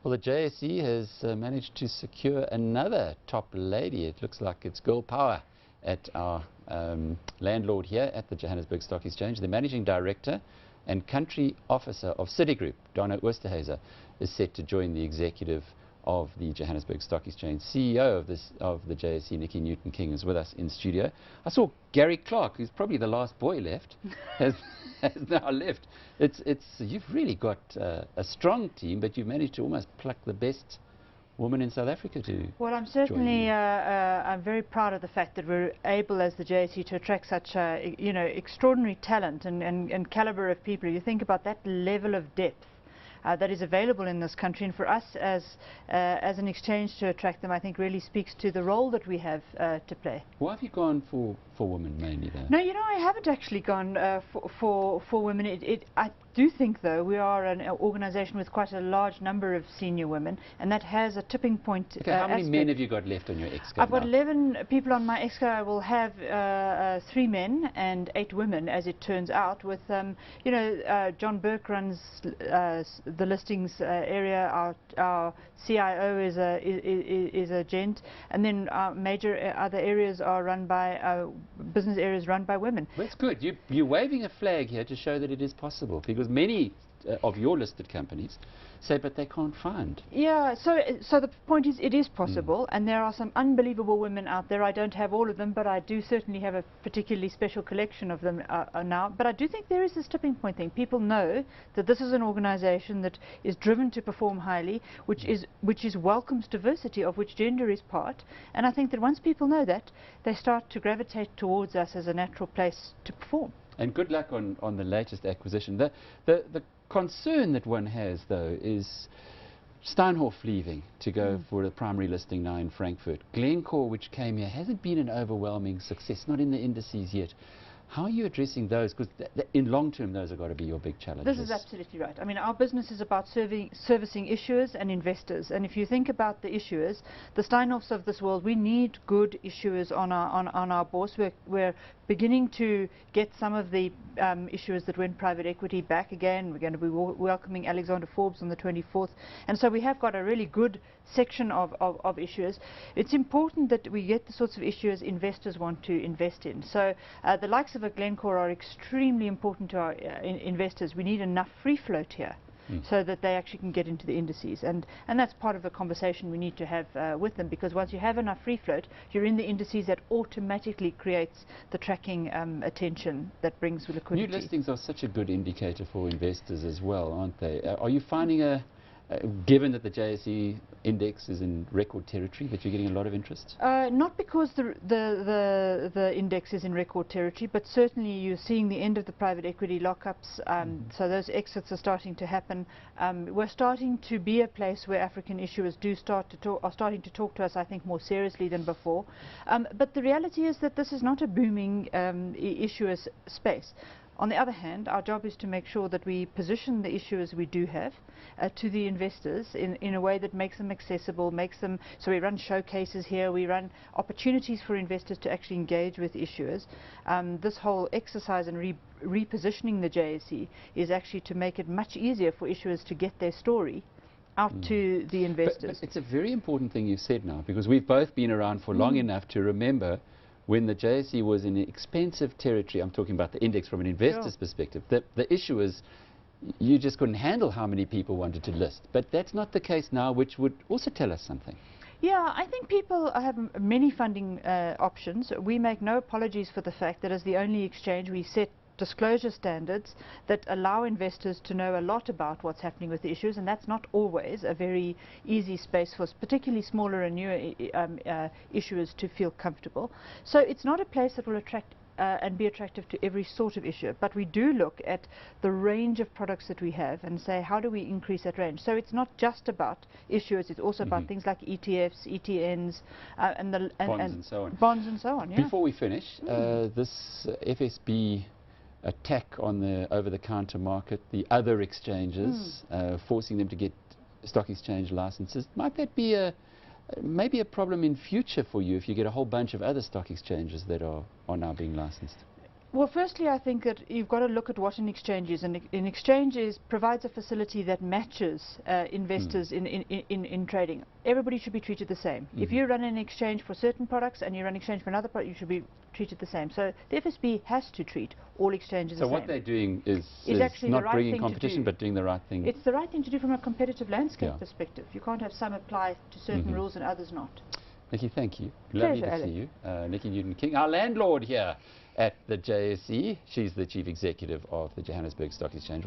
Well, the JSE has managed to secure another top lady. It looks like it's girl power at our landlord here at the Johannesburg Stock Exchange. The managing director and country officer of Citigroup, Donna Oosthuyse, is set to join the executive of the Johannesburg Stock Exchange. CEO of the JSE, Nicky Newton-King, is with us in studio. I saw Gary Clark, who's probably the last boy left, has now left. You've really got a strong team, but you've managed to almost pluck the best woman in South Africa to. Well, I'm certainly I'm very proud of the fact that we're able as the JSE to attract such extraordinary talent and caliber of people. You think about that level of depth that is available in this country, and for us as an exchange to attract them, I think really speaks to the role that we have to play. Why have you gone for women mainly though? No, I haven't actually gone for women. I do think though we are an organisation with quite a large number of senior women, and that has a tipping point. Okay, how many men have you got left on your exco? I've got 11 people on my exco. I will have 3 men and 8 women, as it turns out. With John Burke runs the listings area. Our CIO is a gent, and then major other areas are run by business areas run by women. That's good. You're waving a flag here to show that it is possible, because many of your listed companies say, but they can't find. Yeah, so the point is, it is possible, and there are some unbelievable women out there. I don't have all of them, but I do certainly have a particularly special collection of them now. But I do think there is this tipping point thing. People know that this is an organisation that is driven to perform highly, which welcomes diversity, of which gender is part. And I think that once people know that, they start to gravitate towards us as a natural place to perform. And good luck on the latest acquisition. The concern that one has, though, is Steinhoff leaving to go for the primary listing now in Frankfurt. Glencore, which came here, hasn't been an overwhelming success, not in the indices yet. How are you addressing those? Because in long term, those have got to be your big challenges. This is absolutely right. I mean, our business is about servicing issuers and investors. And if you think about the issuers, the Steinhoffs of this world, we need good issuers on our bourse. We're beginning to get some of the issuers that went private equity back again. We're going to be welcoming Alexander Forbes on the 24th. And so we have got a really good section of issuers. It's important that we get the sorts of issuers investors want to invest in. So the likes of a Glencore are extremely important to our investors. We need enough free float here so that they actually can get into the indices. And that's part of the conversation we need to have with them, because once you have enough free float, you're in the indices. That automatically creates the tracking attention that brings liquidity. New listings are such a good indicator for investors as well, aren't they? Are you finding given that the JSE index is in record territory, that you're getting a lot of interest? Not because the index is in record territory, but certainly you're seeing the end of the private equity lockups, so those exits are starting to happen. We're starting to be a place where African issuers are starting to talk to us, I think, more seriously than before. But the reality is that this is not a booming issuer space. On the other hand, our job is to make sure that we position the issuers we do have to the investors in a way that makes them accessible, so we run showcases here, we run opportunities for investors to actually engage with issuers. This whole exercise in repositioning the JSE is actually to make it much easier for issuers to get their story out to the investors. But it's a very important thing you've said now, because we've both been around for long enough to remember when the JSE was in expensive territory. I'm talking about the index from an investor's perspective. The issue is you just couldn't handle how many people wanted to list. But that's not the case now, which would also tell us something. Yeah, I think people have many funding options. We make no apologies for the fact that as the only exchange, we set disclosure standards that allow investors to know a lot about what's happening with the issues, and that's not always a very easy space for particularly smaller and newer issuers to feel comfortable. So it's not a place that will attract and be attractive to every sort of issuer, but we do look at the range of products that we have and say, how do we increase that range? So it's not just about issuers, it's also about things like ETFs, ETNs, bonds and so on. Bonds and so on, yeah. Before we finish, this FSB attack on the over-the-counter market, the other exchanges, forcing them to get stock exchange licenses, might that be maybe a problem in future for you if you get a whole bunch of other stock exchanges that are now being licensed? Well, firstly, I think that you've got to look at what an exchange is. And an exchange provides a facility that matches investors in trading. Everybody should be treated the same. If you run an exchange for certain products and you run an exchange for another product, you should be treated the same. So the FSB has to treat all exchanges the same. So what they're doing is actually not the right bringing thing to competition, do. but doing the right thing. It's the right thing to do from a competitive landscape perspective. You can't have some apply to certain rules and others not. Nicky, thank you. Pleasure, Lovely to Alex. see you. Nicky Newton-King, our landlord here at the JSE. She's the Chief Executive of the Johannesburg Stock Exchange.